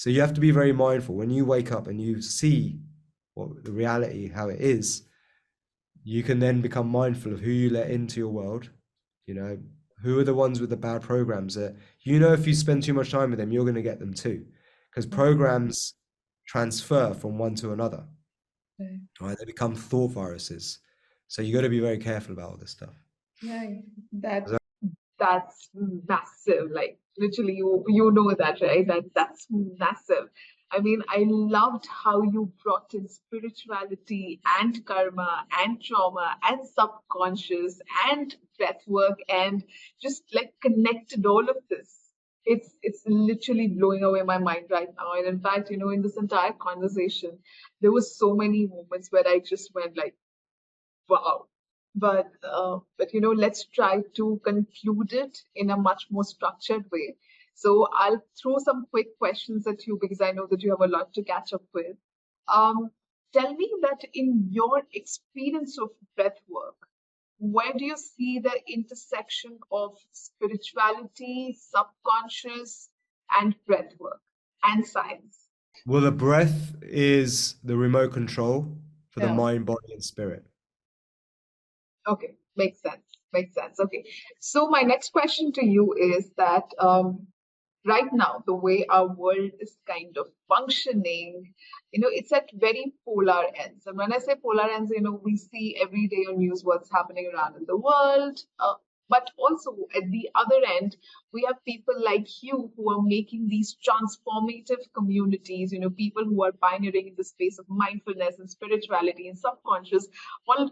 you have to be very mindful when you wake up and you see what the reality, how it is. You can then become mindful of who you let into your world. You know, who are the ones with the bad programs that, you know, if you spend too much time with them, you're going to get them too, because programs transfer from one to another. Right? They become thought viruses. So you got to be very careful about all this stuff. Right. That's massive. Like literally, you know that, right? That's massive. I mean, I loved how you brought in spirituality and karma and trauma and subconscious and breathwork and just like connected all of this. It's literally blowing away my mind right now. And in fact, in this entire conversation, there was so many moments where I just went like, wow. But let's try to conclude it in a much more structured way. So I'll throw some quick questions at you because I know that you have a lot to catch up with. Um, Tell me that in your experience of breath work, where do you see the intersection of spirituality, subconscious, and breath work and science? Well, the breath is the remote control for the mind, body, and spirit. Okay, makes sense. Makes sense. Okay. So my next question to you is that right now, the way our world is kind of functioning, it's at very polar ends. And when I say polar ends, we see every day on news what's happening around in the world. But also at the other end, we have people like you who are making these transformative communities, people who are pioneering in the space of mindfulness and spirituality and subconscious, all,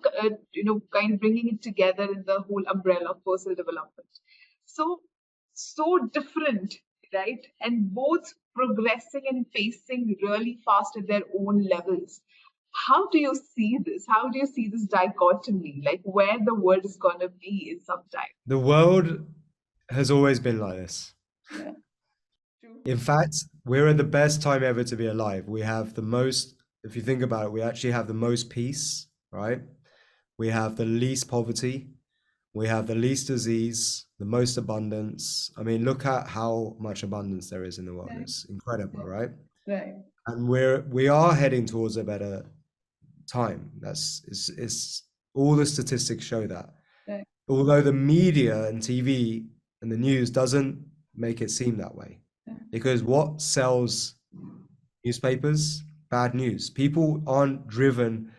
kind of bringing it together in the whole umbrella of personal development. So different, right? And both progressing and pacing really fast at their own levels. How do you see this? How do you see this dichotomy, like where the world is going to be in some time? The world has always been like this. Yeah, true. In fact, we're at the best time ever to be alive. We have the most, if you think about it, we actually have the most peace, right? We have the least poverty. We have the least disease, the most abundance. I mean, look at how much abundance there is in the world. Right. It's incredible, right? Right. And we are heading towards a better time. It's all the statistics show that. Right. Although the media and TV and the news doesn't make it seem that way. Because what sells newspapers? Bad news. People aren't driven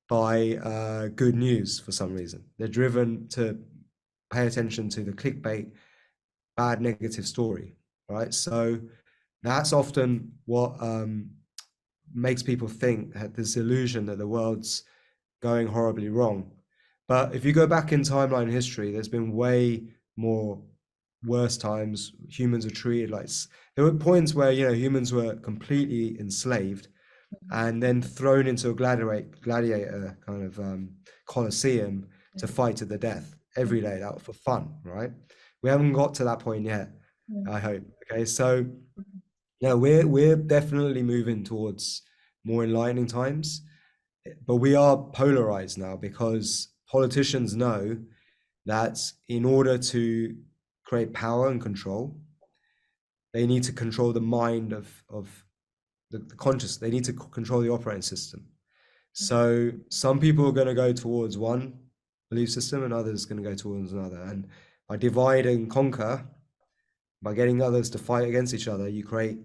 by good news for some reason. They're driven to pay attention to the clickbait, bad negative story, right? So that's often what makes people think, have this illusion that the world's going horribly wrong. But if you go back in timeline history, there's been way more worse times. Humans are treated like, there were points where humans were completely enslaved and then thrown into a gladiator kind of coliseum to fight to the death. every day, that for fun, right? We haven't got to that point yet, I hope. Okay, so yeah, we're definitely moving towards more enlightening times, but we are polarized now because politicians know that in order to create power and control, they need to control the mind of the conscious. They need to control the operating system. So some people are going to go towards one belief system and others going to go towards another. And by divide and conquer, by getting others to fight against each other, you create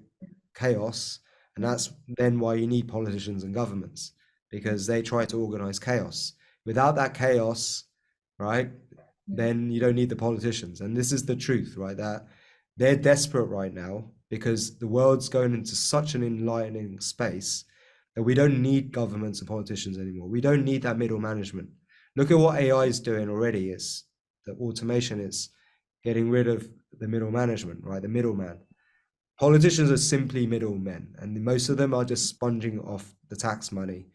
chaos. And that's then why you need politicians and governments, because they try to organize chaos. Without that chaos, right, then you don't need the politicians. And this is the truth, right? That they're desperate right now because the world's going into such an enlightening space that we don't need governments and politicians anymore. We don't need that middle management. Look at what AI is doing already. It's the automation is getting rid of the middle management, right? The middleman. Politicians are simply middlemen, and most of them are just sponging off the tax money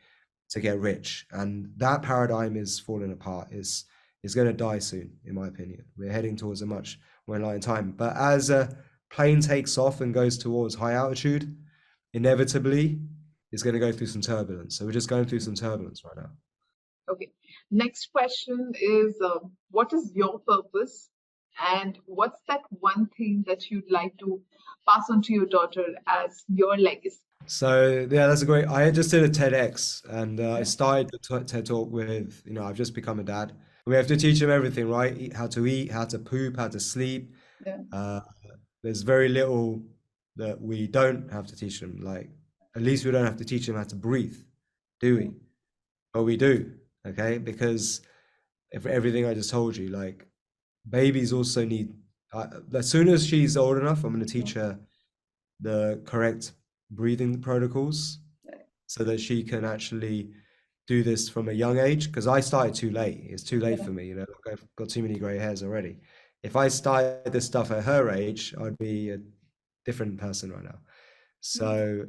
to get rich. And that paradigm is falling apart, is going to die soon, in my opinion. We're heading towards a much more enlightened time. But as a plane takes off and goes towards high altitude, inevitably it's going to go through some turbulence. So we're just going through some turbulence right now. Okay. Next question is, what is your purpose? And what's that one thing that you'd like to pass on to your daughter as your legacy? So yeah, that's a great. I just did a TEDx, and I started the TED talk with, I've just become a dad. We have to teach them everything, right? How to eat, how to poop, how to sleep. Yeah. There's very little that we don't have to teach them. Like, at least we don't have to teach them how to breathe, do we? But we do, okay? Because if everything I just told you, like, babies also need. As soon as she's old enough, I'm going to teach her the correct breathing protocols so that she can actually do this from a young age, because I started too late. It's too late for me, I've got too many gray hairs already. If I started this stuff at her age, I'd be a different person right now. So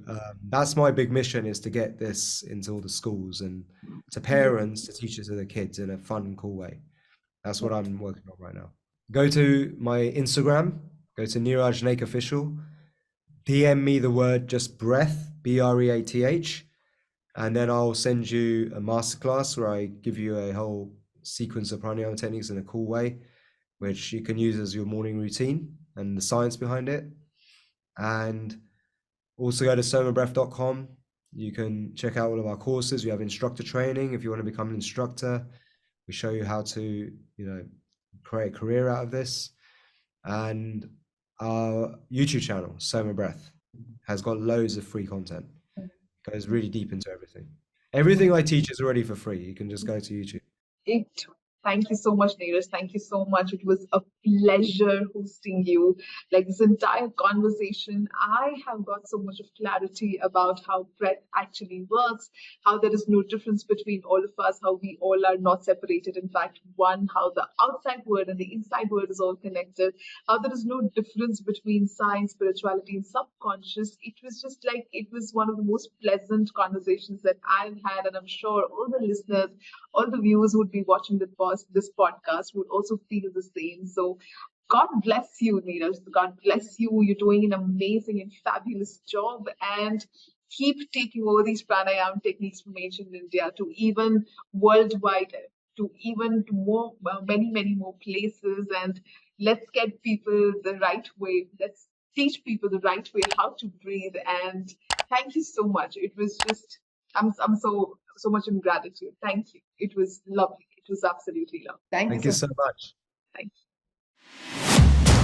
that's my big mission, is to get this into all the schools and to parents, to teach it to the kids in a fun, cool way. That's what I'm working on right now. Go to my Instagram, go to Niraj Naik Official, DM me the word just breath, BREATH, and then I'll send you a masterclass where I give you a whole sequence of pranayama techniques in a cool way, which you can use as your morning routine and the science behind it. And also go to somabreath.com. You can check out all of our courses. We have instructor training. If you want to become an instructor, we show you how to, create a career out of this. And our YouTube channel, Soma Breath, has got loads of free content. Goes really deep into everything. Everything I teach is already for free. You can just go to YouTube. Thank you so much, Neeraj. Thank you so much. It was a pleasure hosting you. Like this entire conversation, I have got so much of clarity about how breath actually works, how there is no difference between all of us, how we all are not separated. In fact, one, how the outside world and the inside world is all connected, how there is no difference between science, spirituality, and subconscious. It was just like, it was one of the most pleasant conversations that I've had. And I'm sure all the listeners, all the viewers who would be watching this podcast would also feel the same. So God bless you, Neeraj. God bless you. You're doing an amazing and fabulous job, and keep taking over these pranayama techniques from ancient India to even worldwide, to even more, many, many more places. And let's get people the right way. Let's teach people the right way how to breathe. And thank you so much. It was just, I'm so much in gratitude. Thank you. It was lovely. It was absolutely lovely. Thank Thank you you so so much. much. Thank you.